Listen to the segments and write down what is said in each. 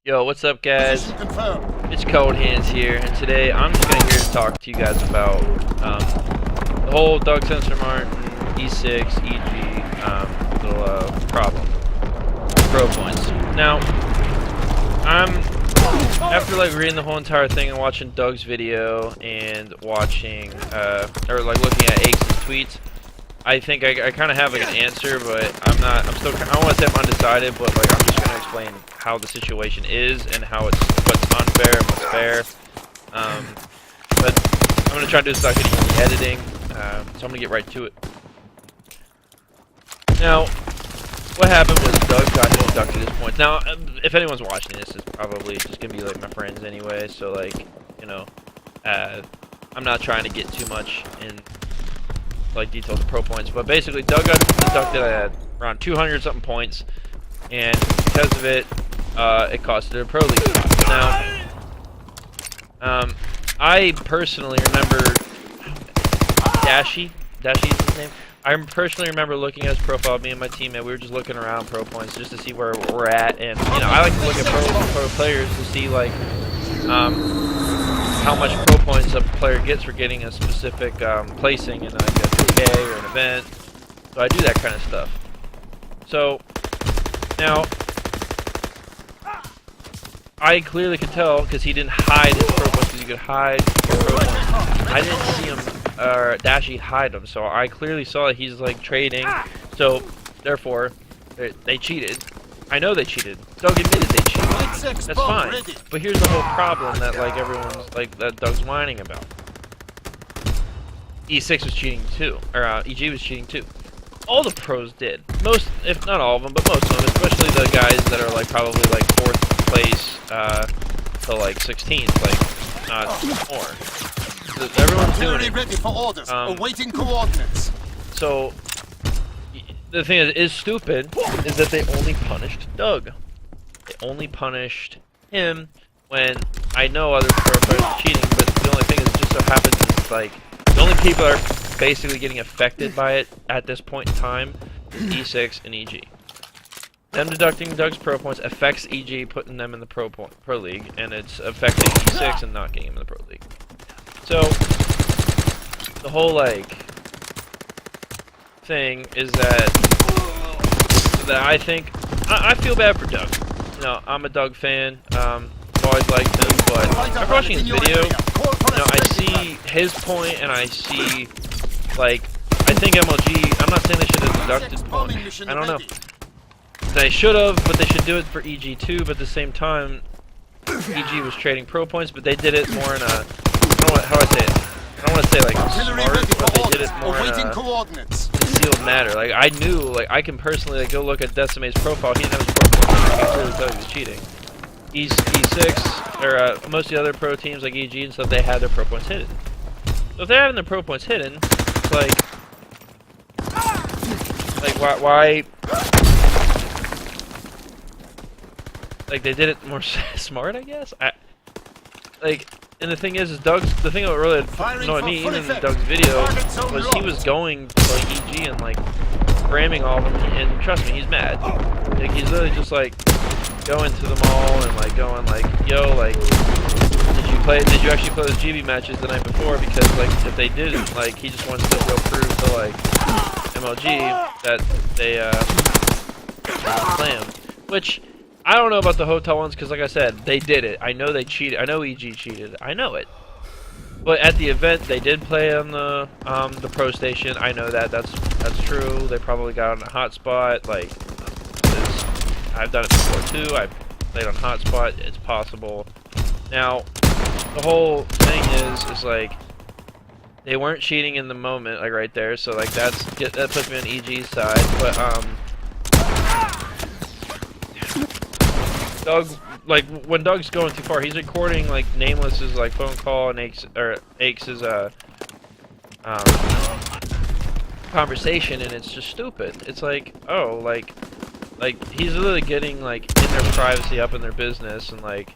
Yo, what's up, guys? Position confirmed. It's Cold Hands here, and today I'm just here to talk to you guys about the whole Doug Sensor Martin E6 EG little problem. Pro points. Now, after like reading the whole entire thing and watching Doug's video and watching or like looking at Aches' tweets, I think I kind of have like an answer, but I don't want to say I'm undecided, but like I'm just gonna explain how the situation is and how what's unfair and what's fair. But I'm gonna try to do this without getting any editing, so I'm gonna get right to it. Now, what happened was Doug got stuck to this point. Now, if anyone's watching this, it's probably just gonna be like my friends anyway, so like, you know, I'm not trying to get too much in like details of pro points, but basically Doug got deducted at around 200 something points, and because of it, it costed a pro league. Now, I personally remember Dashy is his name. I personally remember looking at his profile. Me and my teammate, we were just looking around pro points just to see where we're at, and you know, I like to look at pro players to see like how much pro points a player gets for getting a specific placing in like a 2K or an event. So I do that kind of stuff. So now I clearly could tell because he didn't hide his pro points, because you could hide your pro points. I didn't see him or Dashy hide them, so I clearly saw that he's like trading. So therefore, they cheated. I know they cheated. Doug admitted they cheated. That's fine. But here's the whole problem that like everyone's like that Doug's whining about. E6 was cheating too, or EG was cheating too. All the pros did. Most, if not all of them, but most of them, especially the guys that are like probably like 4th place to like 16th, like not more. So everyone's doing it. Ready for orders. Awaiting coordinates. So the thing is stupid is that they only punished Doug. They only punished him when I know other pro players are cheating, but the only thing is it just so happens it's like the only people that are basically getting affected by it at this point in time is E6 and EG. Them deducting Doug's pro points affects EG, putting them in the pro league, and it's affecting E6 and not getting him in the pro league. So the whole like thing is that I think I feel bad for Doug. You know, I'm a Doug fan. Always liked him, but after watching his video, you know, I see his point, and I see like I think MLG. I'm not saying they should have deducted points. I don't know. They should have, but they should do it for EG too. But at the same time, EG was trading pro points, but they did it more in a how do I say it? I don't want to say like smart, but they did it more in a concealed manner. Like I knew, like I can personally like go look at Decimate's profile. He didn't have his pro points. I can clearly tell he was cheating. E6 or most of the other pro teams like EG and stuff, they had their pro points hidden. So if they're having their pro points hidden, it's like why? Like they did it more smart, I guess. And the thing is the thing that really annoyed me even in Doug's video was he was going to like EG and like ramming all of them, and trust me, he's mad. Like he's literally just like going to them all and like going like, yo, like did you actually play those GB matches the night before? Because like if they didn't, like he just wants to go prove to like MLG that they play him. Which I don't know about the hotel ones, because like I said, they did it. I know they cheated. I know EG cheated. I know it. But at the event, they did play on the pro station. I know that. That's true. They probably got on a hotspot. Like, I've done it before too. I've played on hotspot. It's possible. Now, the whole thing is like they weren't cheating in the moment, like right there. So like that puts me on EG's side. But Doug, like when Doug's going too far, he's recording like Nameless's like phone call and Aches' conversation, and it's just stupid. It's like, oh, like he's literally getting like in their privacy, up in their business, and like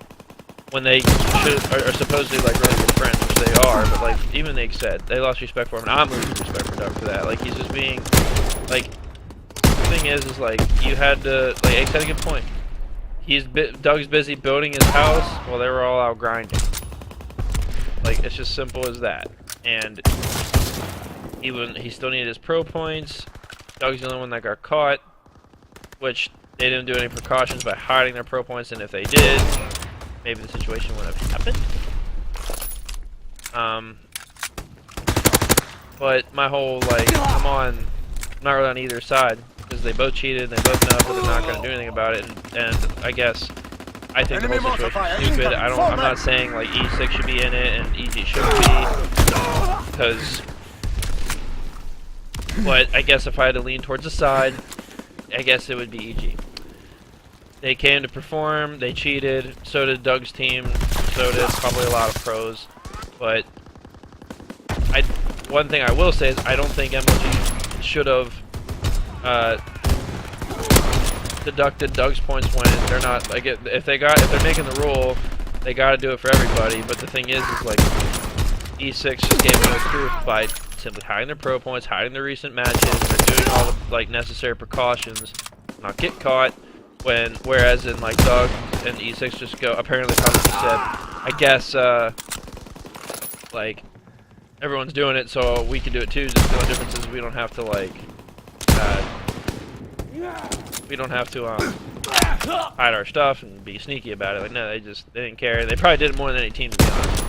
when they are supposedly like really good friends, which they are, but like even Aches said they lost respect for him, and I'm losing respect for Doug for that. Like he's just being like, the thing is like you had to like Aches had a good point. Doug's busy building his house while they were all out grinding. Like, it's just simple as that. And he still needed his pro points. Doug's the only one that got caught, which they didn't do any precautions by hiding their pro points, and if they did, maybe the situation would have happened. But my whole, like, come on, I'm not really on either side, because they both cheated, they both know that they're not going to do anything about it, and I guess I think the whole situation is stupid. I'm not saying, like, E6 should be in it and EG shouldn't be, because, but I guess if I had to lean towards the side, I guess it would be EG. They came to perform, they cheated, so did Doug's team, so did probably a lot of pros, but one thing I will say is I don't think MLG should have deducted Doug's points when they're not, like, if they're making the rule, they got to do it for everybody. But the thing is like E6 just gave them no proof by simply hiding their pro points, hiding their recent matches, they're doing all the, like, necessary precautions, not get caught. Whereas in, like, Doug and E6 just go, apparently probably said, I guess like, everyone's doing it, so we can do it too. Just the only difference is we don't have to, like, hide our stuff and be sneaky about it. Like, no, they didn't care. They probably did it more than any team, to be honest.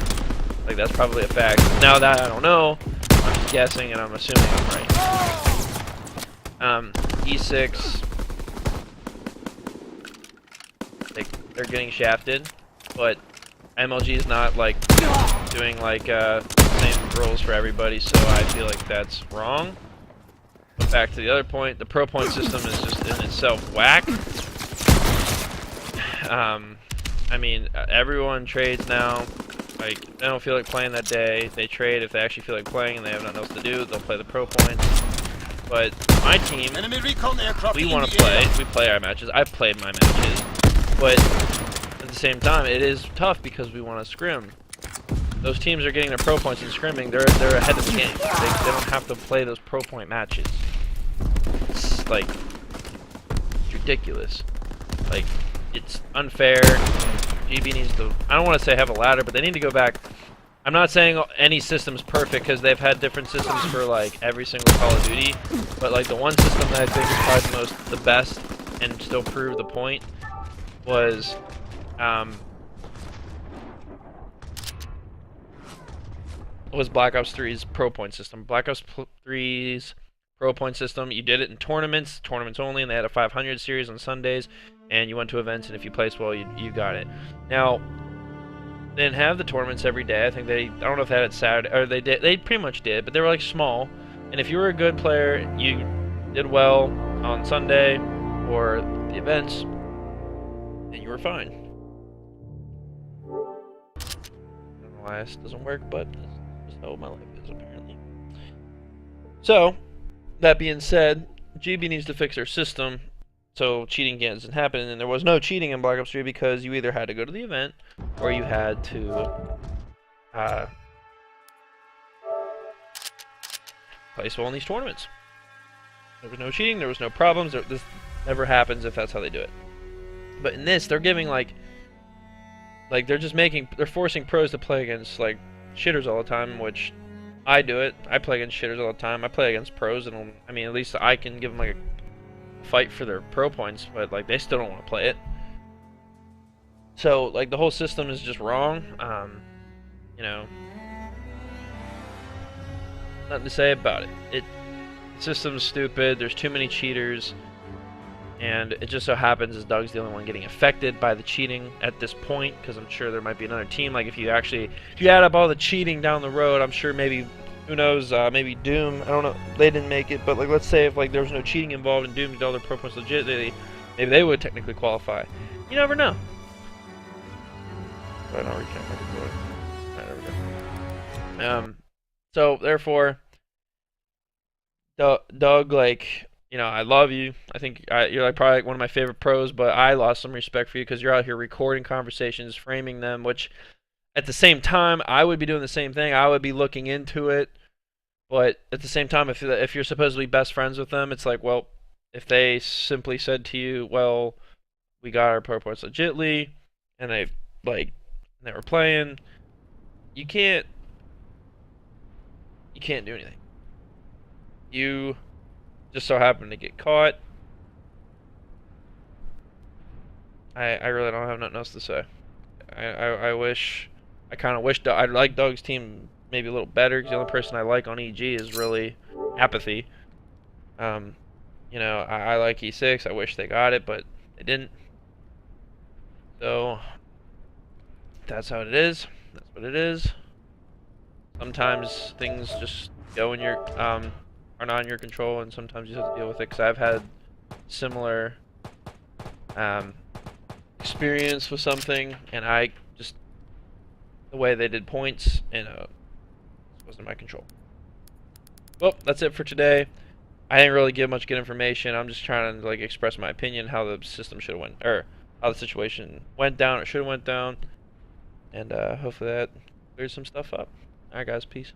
Like, that's probably a fact. Now that I don't know, I'm just guessing and I'm assuming I'm right. E6, they're getting shafted, but MLG is not, like, doing, like, same rules for everybody, so I feel like that's wrong. But back to the other point, the pro point system is just in itself whack. I mean, everyone trades now. Like, they don't feel like playing that day, they trade. If they actually feel like playing and they have nothing else to do, they'll play the pro points. But my team, we want to play. We play our matches. I've played my matches. But at the same time, it is tough because we want to scrim. Those teams are getting their pro points and scrimming. They're ahead of the game. They don't have to play those pro point matches. It's like, it's ridiculous. Like, it's unfair. GB needs to, I don't want to say have a ladder, but they need to go back. I'm not saying any system's perfect because they've had different systems for, like, every single Call of Duty. But, like, the one system that I think is probably the best and still proved the point was Black Ops 3's pro point system. Black Ops 3's pro point system, you did it in tournaments only, and they had a 500 series on Sundays, and you went to events, and if you placed well, you got it. Now, they didn't have the tournaments every day. I think I don't know if they had it Saturday, or they pretty much did, but they were, like, small, and if you were a good player, you did well on Sunday, or the events, and you were fine. I don't know why this doesn't work, but that's how my life is, apparently. So, that being said, GB needs to fix their system so cheating doesn't happen, and there was no cheating in Black Ops 3 because you either had to go to the event or you had to place well in these tournaments. There was no cheating, there was no problems, this never happens if that's how they do it. But in this, they're giving, like they're forcing pros to play against, like, shitters all the time, which I do it. I play against shitters all the time. I play against pros, and I mean, at least I can give them, like, a fight for their pro points, but, like, they still don't want to play it. So, like, the whole system is just wrong. You know, nothing to say about it. The system's stupid. There's too many cheaters. And it just so happens as Doug's the only one getting affected by the cheating at this point, because I'm sure there might be another team. Like, if you add up all the cheating down the road, I'm sure maybe, who knows, maybe Doom, I don't know, they didn't make it, but, like, let's say if, like, there was no cheating involved and Doom did all their pro points legit, maybe they would technically qualify. You never know. But I don't recap my controller. Alright, there we go. So, therefore, Doug, like, you know, I love you. I think you're, like, probably, like, one of my favorite pros, but I lost some respect for you because you're out here recording conversations, framing them, which at the same time, I would be doing the same thing. I would be looking into it, but at the same time, if you're supposedly best friends with them, it's like, well, if they simply said to you, well, we got our pro points legitly, and they were playing. You can't do anything. You just so happen to get caught. I really don't have nothing else to say. I kind of wish I like Doug's team maybe a little better, because the only person I like on EG is really Apathy. You know, I like E6. I wish they got it, but they didn't. So that's how it is. That's what it is. Sometimes things just go in your are not in your control, and sometimes you have to deal with it. Because I've had similar experience with something, and I just the way they did points, and it wasn't in my control. Well, that's it for today. I didn't really give much good information. I'm just trying to like express my opinion how the system should have went, or how the situation went down or should have went down, and hopefully that clears some stuff up. All right, guys, peace.